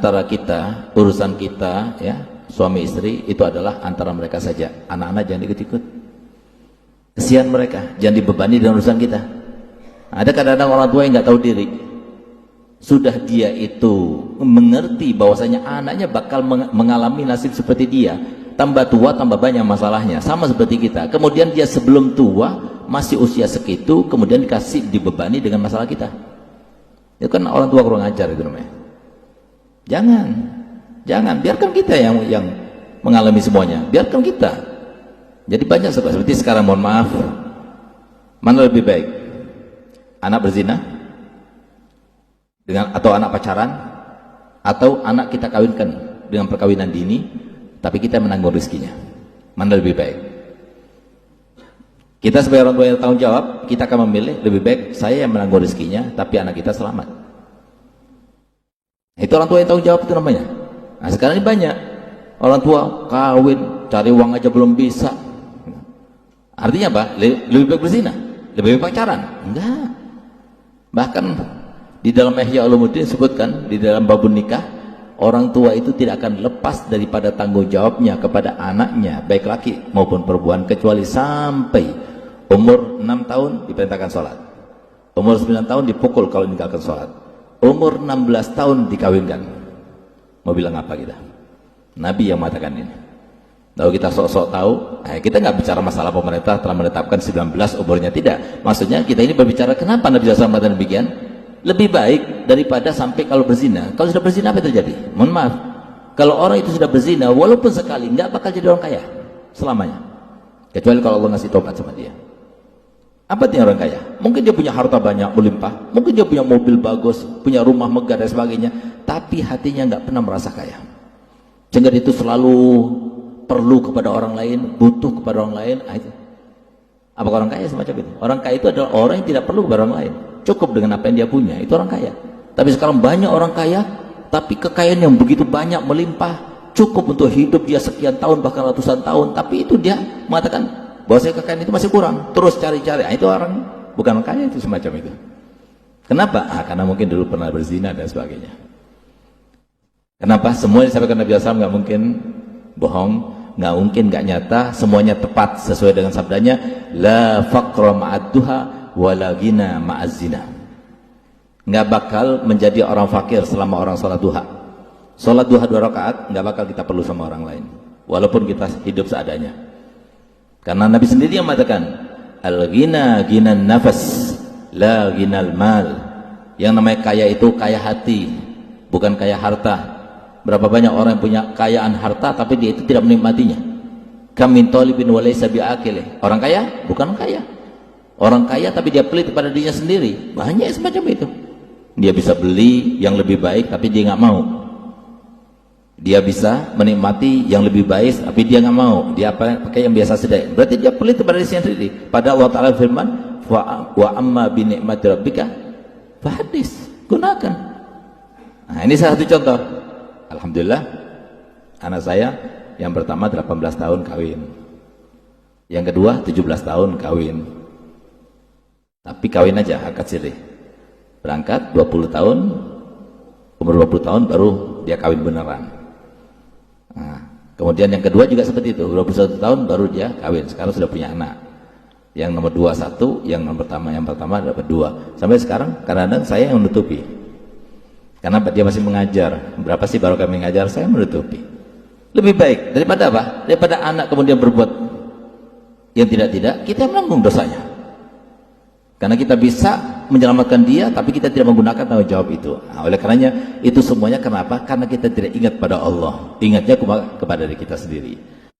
antara kita, urusan kita ya, suami istri itu adalah antara mereka saja. Anak-anak jangan ikut-ikut. Kesian mereka, jangan dibebani dengan urusan kita. Ada kadang-kadang orang tua yang nggak tahu diri. Sudah dia itu mengerti bahwasanya anaknya bakal mengalami nasib seperti dia. Tambah tua tambah banyak masalahnya, sama seperti kita. Kemudian dia sebelum tua masih usia segitu, kemudian dibebani dengan masalah kita. Itu kan orang tua kurang ajar itu namanya. Jangan biarkan kita yang mengalami semuanya. Biarkan kita. Jadi banyak seperti sekarang, mohon maaf, mana lebih baik? Anak berzina atau anak pacaran, atau anak kita kawinkan dengan perkawinan dini tapi kita menanggung rezekinya? Mana lebih baik? Kita sebagai orang tua yang tanggung jawab, kita akan memilih lebih baik saya yang menanggung rezekinya tapi anak kita selamat. Itu orang tua yang tanggung jawab itu namanya. Nah sekarang ini banyak orang tua kawin cari uang aja belum bisa. Artinya apa? Lebih baik berzina? Lebih baik pacaran? Enggak. Bahkan di dalam Ihya Ulumuddin disebutkan di dalam babun nikah, orang tua itu tidak akan lepas daripada tanggung jawabnya kepada anaknya, baik laki maupun perempuan, kecuali sampai umur 6 tahun diperintahkan sholat, umur 9 tahun dipukul kalau meninggalkan sholat, umur 16 tahun dikawinkan. Mau bilang apa kita? Nabi yang mengatakan ini. Lalu kita sok-sok tahu, kita nggak bicara masalah pemerintah telah menetapkan 19 umurnya, tidak. Maksudnya kita ini berbicara kenapa Nabi SAW mengatakan demikian. Lebih baik daripada sampai kalau berzina. Kalau sudah berzina apa yang terjadi? Mohon maaf, kalau orang itu sudah berzina walaupun sekali nggak bakal jadi orang kaya selamanya, kecuali kalau Allah ngasih tobat sama dia. Apa artinya orang kaya? Mungkin dia punya harta banyak melimpah, mungkin dia punya mobil bagus, punya rumah megah dan sebagainya, tapi hatinya nggak pernah merasa kaya, sehingga dia itu selalu perlu kepada orang lain, butuh kepada orang lain. Itu apa orang kaya semacam itu? Orang kaya itu adalah orang yang tidak perlu kepada orang lain, cukup dengan apa yang dia punya, itu orang kaya. Tapi sekarang banyak orang kaya tapi kekayaan yang begitu banyak melimpah, cukup untuk hidup dia sekian tahun bahkan ratusan tahun, tapi itu dia mengatakan bahwa kekayaan itu masih kurang, terus cari-cari. Itu orang bukan orang kaya, itu semacam itu. Kenapa? Karena mungkin dulu pernah berzina dan sebagainya. Kenapa? Semua yang disampaikan Nabi SAW nggak mungkin bohong, nggak mungkin nggak nyata, semuanya tepat sesuai dengan sabdanya, la faqra ma'ad duha wala ghina ma'az zina. Nggak bakal menjadi orang fakir selama orang sholat duha. Sholat duha 2 rakaat nggak bakal kita perlu sama orang lain, walaupun kita hidup seadanya. Karena Nabi sendiri yang mengatakan, al-ghina ghinan nafas la ghinal mal. Yang namanya kaya itu kaya hati, bukan kaya harta. Berapa banyak orang yang punya kekayaan harta tapi dia itu tidak menikmatinya. Kam min talibin wa laysa bi'aqilih. Orang kaya bukan kaya. Orang kaya tapi dia pelit pada dirinya sendiri. Banyak semacam itu. Dia bisa beli yang lebih baik tapi dia nggak mau. Dia bisa menikmati yang lebih baik tapi dia nggak mau. Dia pakai yang biasa saja. Berarti dia pelit pada dirinya sendiri. Padahal Allah Ta'ala firman, wa amma bi ni'mati rabbika fahaddits. Gunakan. Nah, ini salah satu contoh. Alhamdulillah, anak saya yang pertama 18 tahun kawin, yang kedua 17 tahun kawin, tapi kawin aja akad sirih, berangkat 20 tahun, umur 20 tahun baru dia kawin beneran. Nah, kemudian yang kedua juga seperti itu, 21 tahun baru dia kawin, sekarang sudah punya anak, yang nomor 2 1, yang pertama dapat 2, sampai sekarang kadang-kadang saya yang menutupi. Karena dia masih mengajar. Berapa sih baru kami mengajar? Saya menutupi. Lebih baik daripada apa? Daripada anak kemudian berbuat yang tidak-tidak, kita menanggung dosanya. Karena kita bisa menyelamatkan dia, tapi kita tidak menggunakan tanggung jawab itu. Nah, oleh karenanya itu semuanya kenapa? Karena kita tidak ingat pada Allah, ingatnya kepada diri kita sendiri.